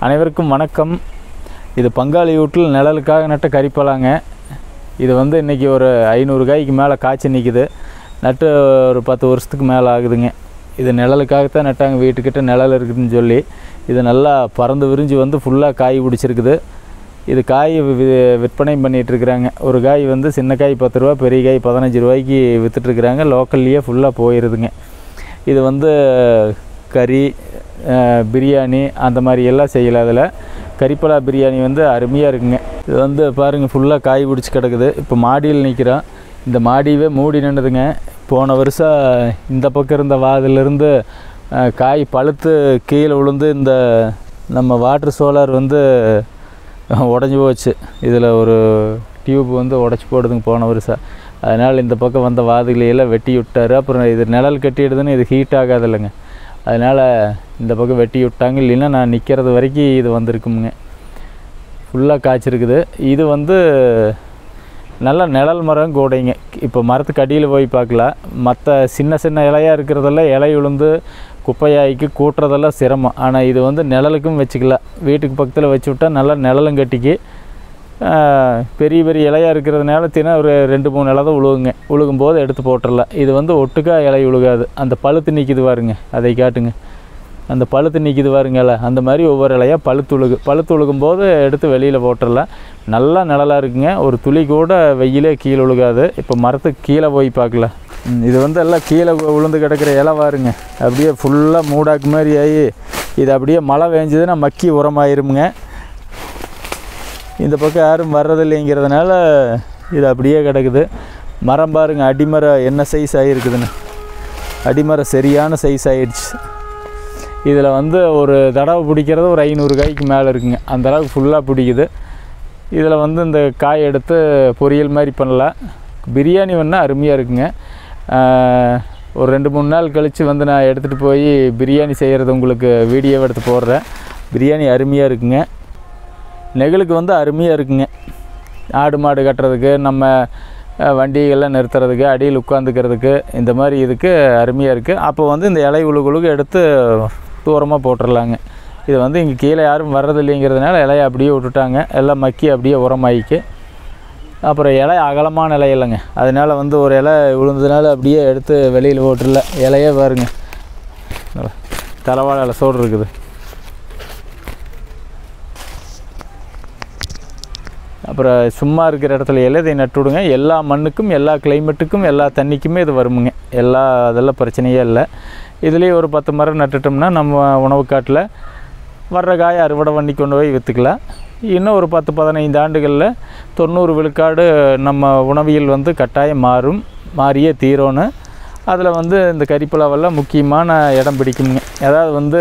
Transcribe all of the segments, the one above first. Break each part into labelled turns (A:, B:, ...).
A: அனைவருக்கும் வணக்கம். இது பங்காளி வீட்டில் நிழலுக்காக நட்ட கறிப்பலாங்க. இது வந்து இன்றைக்கி ஒரு 500 காய்க்கு மேலே காய்ச்சி நிற்குது. நட்டு ஒரு 10 வருஷத்துக்கு மேலே ஆகுதுங்க. இது நிழலுக்காகத்தான் நட்டாங்க, வீட்டுக்கிட்ட நிழல் இருக்குதுன்னு சொல்லி. இது நல்லா பறந்து விரிஞ்சு வந்து ஃபுல்லாக காய் பிடிச்சிருக்குது. இது காய் விற்பனை பண்ணிகிட்ருக்குறாங்க. ஒரு காய் வந்து சின்ன காய் 10 ரூபா, பெரிய காய் 15 ரூபாய்க்கு விற்றுட்ருக்குறாங்க. லோக்கல்லையே ஃபுல்லாக போயிடுதுங்க. இது வந்து கறி, பிரியாணி அந்த மாதிரி எல்லாம் செய்யலாம். அதில் கறிப்பலா பிரியாணி வந்து அருமையாக இருக்குங்க. இது வந்து பாருங்கள், ஃபுல்லாக காய் பிடிச்சி கிடக்குது. இப்போ மாடியில் நிற்கிறோம். இந்த மாடியவே மூடி நின்றுதுங்க. போன வருஷம் இந்த பக்கம் இருந்த வாதிலிருந்து காய் பழுத்து கீழே விழுந்து இந்த நம்ம வாட்டர் சோலார் வந்து உடஞ்சி போச்சு. இதில் ஒரு டியூப் வந்து உடச்சி போடுதுங்க போன வருஷம். அதனால் இந்த பக்கம் வந்த வாதுகளையெல்லாம் வெட்டி விட்டார். அப்புறம் இது நிழல் கட்டிடுதுன்னு இது ஹீட் ஆகாதில்லைங்க. அதனால் இந்த பக்கம் வெட்டி விட்டாங்க. இல்லைன்னா நான் நிற்கிறது வரைக்கும் இது வந்திருக்குங்க. ஃபுல்லாக காய்ச்சிருக்குது. இது வந்து நல்ல நிழல் மரம் கூடைங்க. இப்போ மரத்துக்கு அடியில் போய் பார்க்கலாம். மற்ற சின்ன சின்ன இலையாக இருக்கிறதெல்லாம் இலை விழுந்து குப்பையாய்க்கு கூட்டுறதெல்லாம் சிரமம். ஆனால் இது வந்து நிழலுக்கும் வச்சுக்கலாம். வீட்டுக்கு பக்கத்தில் வச்சு விட்டால் நல்லா நிழலும் கட்டிக்கு. பெரிய பெரிய இலையாக இருக்கிறதுனால ஒரு 2-3 இலை தான் உழுகுங்க. உழுகும்போது எடுத்து போட்டுடலாம். இது வந்து ஒட்டுக்கா இலை உழுகாது. அந்த பழுத்து நிற்கிது பாருங்க, அதை காட்டுங்க. அந்த பழுத்து நிற்கிது பாருங்கள, அந்த மாதிரி ஒவ்வொரு இலையாக பழுத்து உழுகும்போது எடுத்து வெளியில் போட்டுடலாம். நல்லா நிழலாக இருக்குங்க. ஒரு துளி கூட வெயிலே கீழே உழுகாது. இப்போ மரத்துக்கு கீழே போய் பார்க்கலாம். இது வந்து எல்லாம் கீழே விழுந்து கிடக்கிற இலை பாருங்க. அப்படியே ஃபுல்லாக மூடாக்கு மாதிரி ஆகி இது அப்படியே மழை பெஞ்சதுன்னா மக்கி உரமாயிருமுங்க. இந்த பக்கம் யாரும் வர்றதில்லைங்கிறதுனால இது அப்படியே கிடக்குது. மரம் பாருங்கள், அடிமரம் என்ன சைஸ் ஆகிருக்குதுன்னு. அடிமரம் சரியான சைஸ் ஆகிடுச்சு. இதில் வந்து ஒரு தடவை பிடிக்கிறது ஒரு 500 காய்க்கு மேலே இருக்குங்க. அந்த அளவுக்கு ஃபுல்லாக பிடிக்குது. இதில் வந்து இந்த காய் எடுத்து பொரியல் மாதிரி பண்ணலாம். பிரியாணி வேணால் அருமையாக இருக்குங்க. ஒரு 2-3 நாள் கழித்து வந்து நான் எடுத்துகிட்டு போய் பிரியாணி செய்கிறது உங்களுக்கு வீடியோவை எடுத்து போடுறேன். பிரியாணி அருமையாக இருக்குங்க. நெகிழுக்கு வந்து அருமையாக இருக்குங்க. ஆடு மாடு கட்டுறதுக்கு, நம்ம வண்டிகள்லாம் நிறுத்துறதுக்கு, அடியில் உட்காந்துக்கிறதுக்கு, இந்த மாதிரி இதுக்கு அருமையாக இருக்குது. அப்போ வந்து இந்த இலை உழுகுழுகு எடுத்து தூரமாக போட்டுடலாங்க. இது வந்து இங்கே கீழே யாரும் வர்றதில்லைங்கிறதுனால இலையை அப்படியே விட்டுட்டாங்க. எல்லாம் மக்கி அப்படியே உரமாயிக்கு. அப்புறம் இலை அகலமான இலை இல்லைங்க. அதனால் வந்து ஒரு இலை விழுந்ததுனால அப்படியே எடுத்து வெளியில் போட்டுடல. இலையே பாருங்க, தலைவாழை இலை சோடு இருக்குது. அப்புறம் சும்மா இருக்கிற இடத்துல இதை நட்டு விடுங்க. எல்லா மண்ணுக்கும், எல்லா கிளைமேட்டுக்கும், எல்லா தண்ணிக்குமே இது வருமுங்க. அதெல்லாம் பிரச்சனையே இல்லை. இதுலேயே ஒரு 10 மரம் நட்டுட்டோம்னா நம்ம உணவு காட்டில் வர்ற காயை அறுவடை பண்ணி கொண்டு போய் விற்றுக்கலாம். இன்னும் ஒரு 10-15 ஆண்டுகளில் 90 விழுக்காடு நம்ம உணவியல் வந்து கட்டாயம் மாறியே தீரோன்னு. அதில் வந்து இந்த கறிப்பலாவெல்லாம் முக்கியமான இடம் பிடிக்குங்க. அதாவது வந்து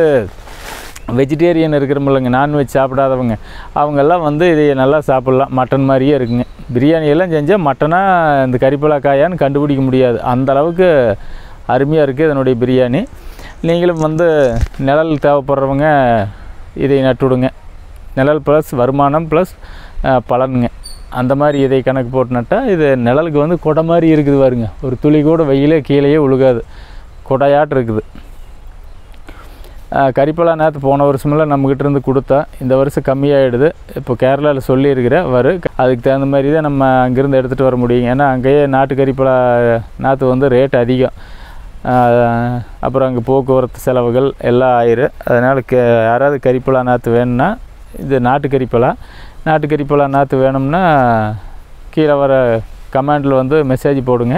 A: வெஜிடேரியன் இருக்கிறமில்லங்க, நான்வெஜ் சாப்பிடாதவங்க, அவங்கெல்லாம் வந்து இதை நல்லா சாப்பிட்லாம். மட்டன் மாதிரியே இருக்குங்க. பிரியாணியெல்லாம் செஞ்சால் மட்டனாக இந்த கறிப்பலா காயான்னு கண்டுபிடிக்க முடியாது. அந்த அளவுக்கு அருமையாக இருக்குது இதனுடைய பிரியாணி. நீங்களும் வந்து நிழல் தேவைப்படுறவங்க இதை நட்டுவிடுங்க. நிழல் ப்ளஸ் வருமானம் ப்ளஸ் பலனுங்க. அந்த மாதிரி இதை கணக்கு போட்டு நட்டால் இது நிழலுக்கு வந்து கொடை மாதிரி இருக்குது பாருங்க. ஒரு துளி கூட வெயிலே கீழேயே உழுகாது, கொடையாட்டு இருக்குது. கறிப்பலா நேற்று போன வருஷமெல்லாம் நம்மக்கிட்ட இருந்து கொடுத்தா, இந்த வருஷம் கம்மியாகிடுது. இப்போ கேரளாவில் சொல்லியிருக்கிறேன் அதுக்கு தகுந்த மாதிரி தான் நம்ம அங்கேருந்து எடுத்துகிட்டு வர முடியும். ஏன்னா அங்கேயே நாட்டு கறிப்பலா நாற்று வந்து ரேட் அதிகம். அப்புறம் அங்கே போக்குவரத்து செலவுகள் எல்லாம் ஆயிரும். அதனால் யாராவது கறிப்பலா நாற்று வேணும்னா, இது நாட்டு கறிப்பலா நாற்று வேணும்னா கீழே வர கமெண்டில் வந்து மெசேஜ் போடுங்க.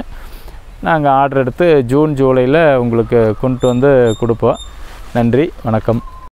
A: நாங்கள் ஆர்டர் எடுத்து ஜூன் ஜூலையில் உங்களுக்கு கொண்டு வந்து கொடுப்போம். நன்றி, வணக்கம்.